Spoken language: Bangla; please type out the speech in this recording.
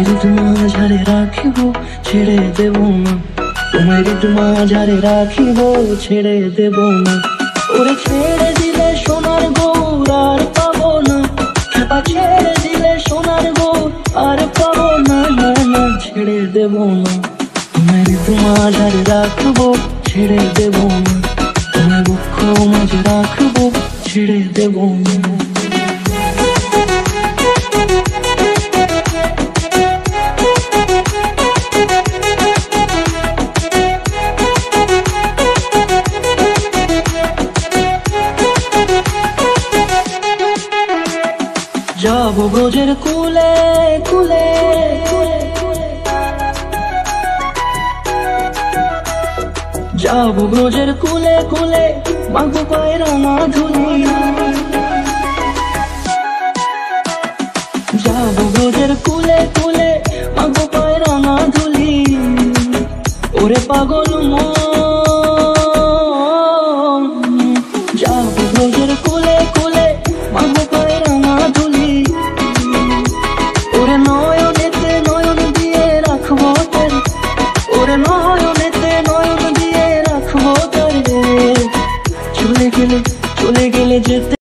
মাঝারে রাখিব ছেড়ে দেব না, তোমার মাঝারে রাখিব ছেড়ে দেব না। ওরে ছেড়ে দিলে সোনার গৌর আর পাবো না, খেপা ছেড়ে দিলে সোনার গৌর আর পাবো না, না না ছেড়ে দেব না। তোমার মাঝারে রাখবো ছেড়ে দেব না, তোমার বক্ষ মাঝে রাখবো ছেড়ে দেব না। যাবো ব্রজের কুলে কুলে, যাবো ব্রজের কুলে কুলে, মাগো পায়ে রাঙা ধুলি। যাবো ব্রজের কুলে কুলে, মাগো পায়ে রাঙা ধুলি। ওরে পাগল মন, যাবো ব্রজের কুলে কুলে, মাগো পায়ে রাঙা ধুলি। ওরে নয়নেতে নয়ন দিয়ে রাখবো তোর, ওরে নয়নেতে নয়ন দিয়ে রাখবো তোর। চলে গেলে যেতে